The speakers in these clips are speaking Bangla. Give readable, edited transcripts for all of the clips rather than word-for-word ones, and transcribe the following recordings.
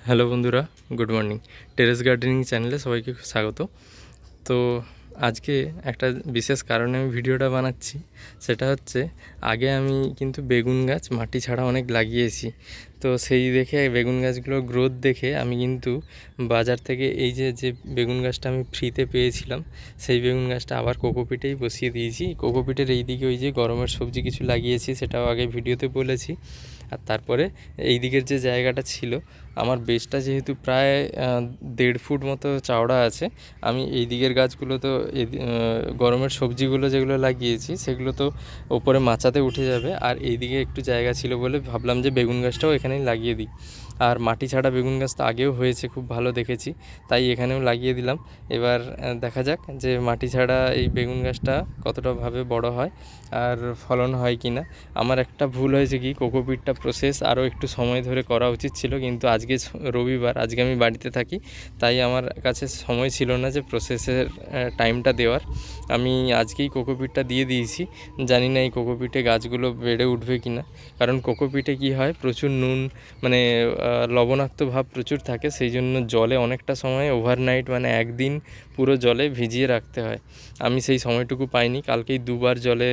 হ্যালো বন্ধুরা, গুড মর্নিং। টেরেস গার্ডেনিং চ্যানেলে সবাইকে স্বাগত। তো আজকে একটা বিশেষ কারণে আমি ভিডিওটা বানাচ্ছি। সেটা হচ্ছে, আগে আমি কিন্তু বেগুন গাছ মাটি ছাড়া অনেক লাগিয়েছি। তো সেই দেখে বেগুন গাছগুলোর গ্রোথ দেখে আমি কিন্তু বাজার থেকে এই যে বেগুন গাছটা আমি ফ্রিতে পেয়েছিলাম, সেই বেগুন গাছটা আবার কোকোপিটেই বসিয়ে দিয়েছি। কোকোপিটের এই দিকে ওই যে গরমের সবজি কিছু লাগিয়েছি, সেটাও আগে ভিডিওতে বলেছি। আর তারপরে এই দিকের যে জায়গাটা ছিল, আমার বেসটা যেহেতু প্রায় 1.5 ফুট মতো চওড়া আছে, আমি এই দিকের গাছগুলো তো গরমের সবজিগুলো যেগুলো লাগিয়েছি সেগুলো তো ওপরে মাচাতে উঠে যাবে, আর এই দিকে একটু জায়গা ছিল বলে ভাবলাম যে বেগুন গাছটাও এখানেই লাগিয়ে দিই। আর মাটি ছাড়া বেগুন গাছ তো আগেও হয়েছে, খুব ভালো দেখেছি, তাই এখানেও লাগিয়ে দিলাম। এবার দেখা যাক যে মাটি ছাড়া এই বেগুন গাছটা কতটাভাবে বড় হয় আর ফলন হয় কি না। আমার একটা ভুল হয়েছে কি, কোকোপিটটা প্রসেস আরও একটু সময় ধরে করা উচিত ছিল, কিন্তু আজকে রবিবার, আজকে আমি বাড়িতে থাকি, তাই আমার কাছে সময় ছিল না যে প্রসেসের টাইমটা দেওয়ার। আমি আজকেই কোকোপিটটা দিয়ে দিয়েছি। জানি না এই কোকোপিটে গাছগুলো বেড়ে উঠবে কি না, কারণ কোকোপিটে কি হয়, প্রচুর নুন মানে লবণাক্ত ভাব প্রচুর থাকে, সেই জন্য জলে অনেকটা সময় ওভারনাইট মানে একদিন পুরো জলে ভিজিয়ে রাখতে হয়। আমি সেই সময়টুকু পাইনি, কালকেই 2বার জলে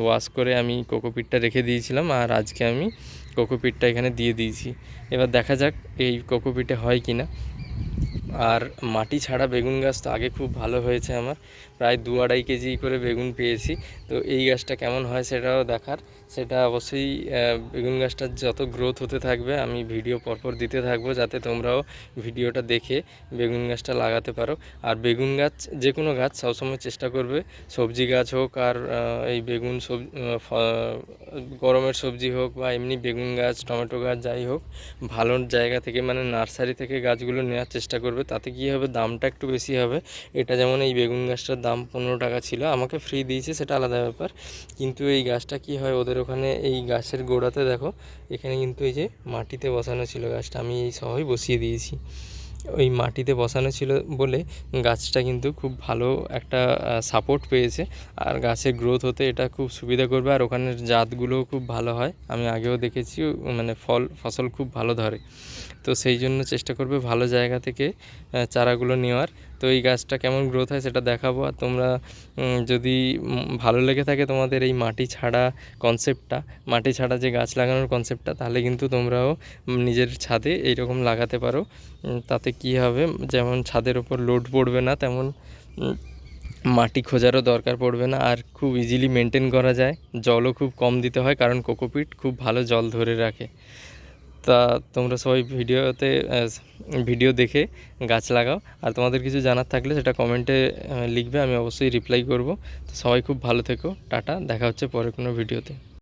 ওয়াশ করে আমি কোকোপিটটা রেখে দিয়েছিলাম, আর আজকে আমি কোকোপিটটা এখানে দিয়ে দিয়েছি। এবার দেখা যাক এই কোকোপিটে হয় কি না। আর মাটি ছাড়া বেগুন গাছ তো আগে খুব ভালো হয়েছে, আমার প্রায় 2-2.5 কেজি করে বেগুন পেয়েছি। তো এই গাছটা কেমন হয় সেটাও দেখার, সেটা অবশ্যই বেগুন গাছটার যত গ্রোথ হতে থাকবে আমি ভিডিও পরপর দিতে থাকবো, যাতে তোমরাও ভিডিওটা দেখে বেগুন গাছটা লাগাতে পারো। আর বেগুন গাছ, যে কোনো গাছ সবসময় চেষ্টা করবে, সবজি গাছ হোক আর এই বেগুন গরমের সবজি হোক বা এমনি বেগুন গাছ, টমেটো গাছ, যাই হোক, ভালো জায়গা থেকে মানে নার্সারি থেকে গাছগুলো নেওয়ার চেষ্টা করবে। তাতে কী হবে, দামটা একটু বেশি হবে। এটা যেমন এই বেগুন গাছটার দাম 15 টাকা ছিল, আমাকে ফ্রি দিয়েছে সেটা আলাদা ব্যাপার, কিন্তু এই গাছটা কি হয় ওদের ওখানে, এই গাছের গোড়াতে দেখো, এখানে কিন্তু এই যে মাটিতে বসানো ছিল গাছটা, আমি এই সহই বসিয়ে দিয়েছি। ওই মাটিতে বসানো ছিল বলে গাছটা কিন্তু খুব ভালো একটা সাপোর্ট পেয়েছে, আর গাছের গ্রোথ হতে এটা খুব সুবিধা করবে। আর ওখানের জাতগুলোও খুব ভালো হয়, আমি আগেও দেখেছি, মানে ফসল খুব ভালো ধরে। তো সেই জন্য চেষ্টা করবে ভালো জায়গা থেকে চারাগুলো নেওয়ার। তো এই গাছটা কেমন গ্রোথ হয় সেটা দেখাবো। আর তোমরা যদি ভালো লেগে থাকে তোমাদের এই মাটি ছাড়া কনসেপ্টটা, মাটি ছাড়া যে গাছ লাগানোর কনসেপ্টটা, তাহলে কিন্তু তোমরাও নিজের ছাদে এইরকম লাগাতে পারো। তাতে কি হবে, যেমন ছাদের ওপর লোড পড়বে না, তেমন মাটি খোঁজারও দরকার পড়বে না, আর খুব ইজিলি মেনটেন করা যায়। জলও খুব কম দিতে হয়, কারণ কোকোপিট খুব ভালো জল ধরে রাখে। তা তোমরা সবাই ভিডিও দেখে গাছ লাগাও। আর তোমাদের কিছু জানার থাকলে সেটা কমেন্টে লিখবে, আমি অবশ্যই রিপ্লাই করব। তো সবাই খুব ভালো থেকো, টাটা, দেখা হচ্ছে পরে কোনো ভিডিওতে।